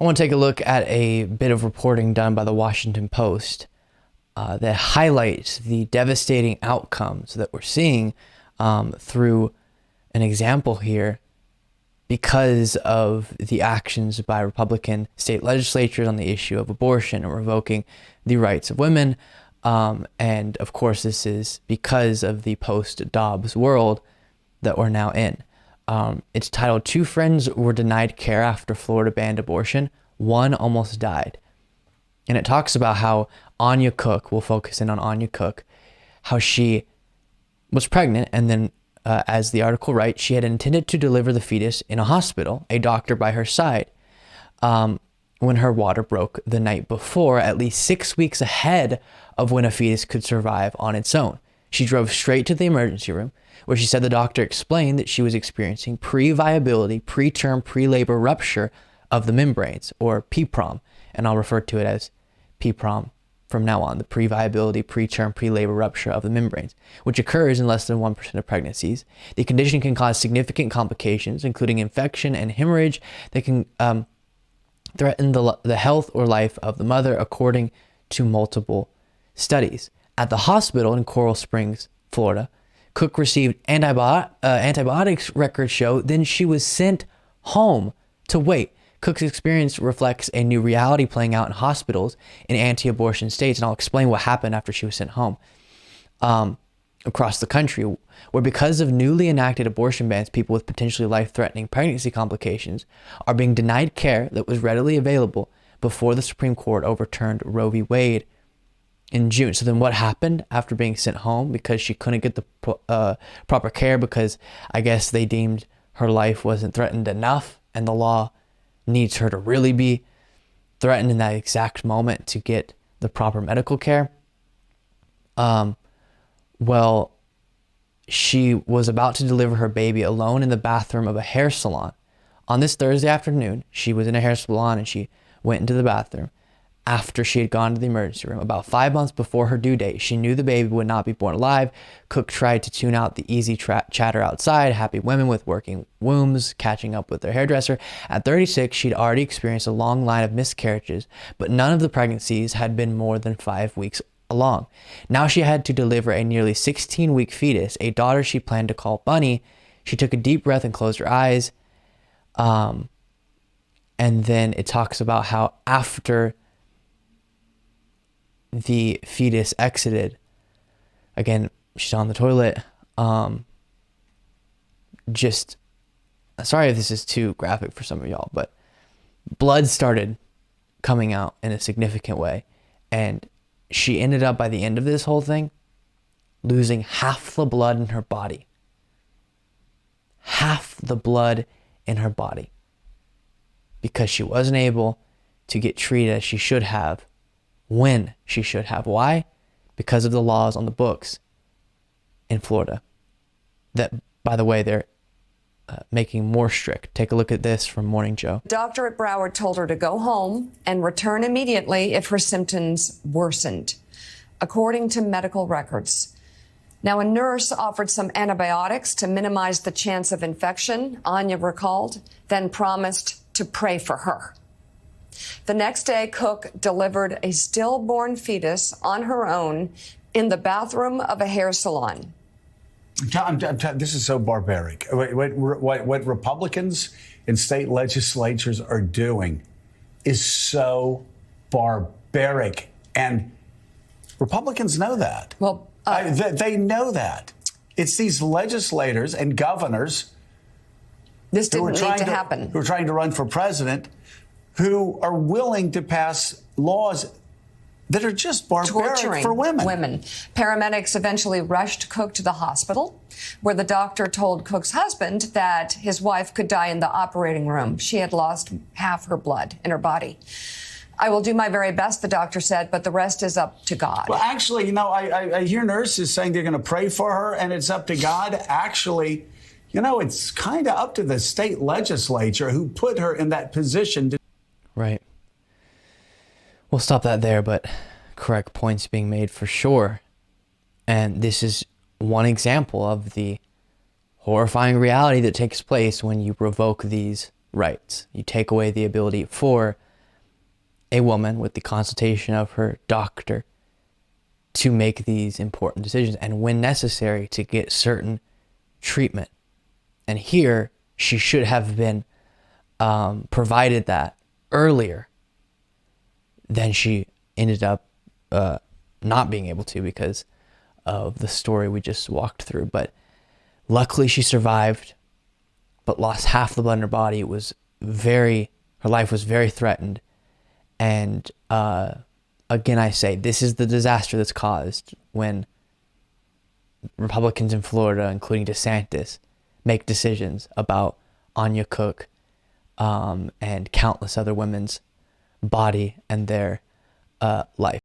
I want to take a look at a bit of reporting done by the Washington Post that highlights the devastating outcomes that we're seeing through an example here because of the actions by Republican state legislatures on the issue of abortion and revoking the rights of women. And of course, this is because of the post-Dobbs world that we're now in. It's titled, "Two Friends Were Denied Care After Florida Banned Abortion. One Almost Died." And it talks about how Anya Cook, we'll focus in on Anya Cook, how she was pregnant, and then as the article writes, she had intended to deliver the fetus in a hospital, a doctor by her side, when her water broke the night before, at least 6 weeks ahead of when a fetus could survive on its own. She drove straight to the emergency room, where she said the doctor explained that she was experiencing pre-viability, preterm, pre-labor rupture of the membranes, or PPROM, and I'll refer to it as PPROM from now on, the pre-viability, preterm, pre-labor rupture of the membranes, which occurs in less than 1% of pregnancies. The condition can cause significant complications, including infection and hemorrhage that can threaten the health or life of the mother, according to multiple studies. At the hospital in Coral Springs, Florida, Cook received antibiotics, records show, then she was sent home to wait. Cook's experience reflects a new reality playing out in hospitals in anti-abortion states, and I'll explain what happened after she was sent home across the country, where because of newly enacted abortion bans, people with potentially life-threatening pregnancy complications are being denied care that was readily available before the Supreme Court overturned Roe v. Wade in June. So then what happened after being sent home? Because she couldn't get the proper care, because I guess they deemed her life wasn't threatened enough, and the law needs her to really be threatened in that exact moment to get the proper medical care. Well, she was about to deliver her baby alone in the bathroom of a hair salon. On this Thursday afternoon, she was in a hair salon and she went into the bathroom after she had gone to the emergency room. About 5 months before her due date, she knew the baby would not be born alive. Cook tried to tune out the easy chatter outside, happy women with working wombs, catching up with their hairdresser. At 36, she'd already experienced a long line of miscarriages, but none of the pregnancies had been more than 5 weeks along. Now she had to deliver a nearly 16-week fetus, a daughter she planned to call Bunny. She took a deep breath and closed her eyes. And then it talks about how after the fetus exited, again, she's on the toilet, just, sorry if this is too graphic for some of y'all, but blood started coming out in a significant way, and she ended up, by the end of this whole thing, losing half the blood in her body. Half the blood in her body, because she wasn't able to get treated as she should have, when she should have. Why? Because of the laws on the books in Florida that, by the way, they're making more strict. Take a look at this from Morning Joe. Doctor at Broward told her to go home and return immediately if her symptoms worsened, according to medical records. Now, a nurse offered some antibiotics to minimize the chance of infection, Anya recalled, then promised to pray for her. The next day, Cook delivered a stillborn fetus on her own in the bathroom of a hair salon. This is so barbaric. What Republicans in state legislatures are doing is so barbaric. And Republicans know that. Well, they know that. It's these legislators and governors this didn't need to happen, who are trying to run for president, who are willing to pass laws that are just barbaric for women. Paramedics eventually rushed Cook to the hospital, where the doctor told Cook's husband that his wife could die in the operating room. She had lost half her blood in her body. "I will do my very best," the doctor said, "but the rest is up to God." Well, actually, I hear nurses saying they're going to pray for her and it's up to God. Actually, it's kind of up to the state legislature who put her in that position. Right. We'll stop that there, but correct points being made for sure. And this is one example of the horrifying reality that takes place when you revoke these rights. You take away the ability for a woman with the consultation of her doctor to make these important decisions and, when necessary, to get certain treatment. And here she should have been provided that earlier. Then she ended up not being able to because of the story we just walked through. But luckily she survived, but lost half the blood in her body. It was her life was very threatened. And again, I say, this is the disaster that's caused when Republicans in Florida, including DeSantis, make decisions about Anya Cook and countless other women's body and their life.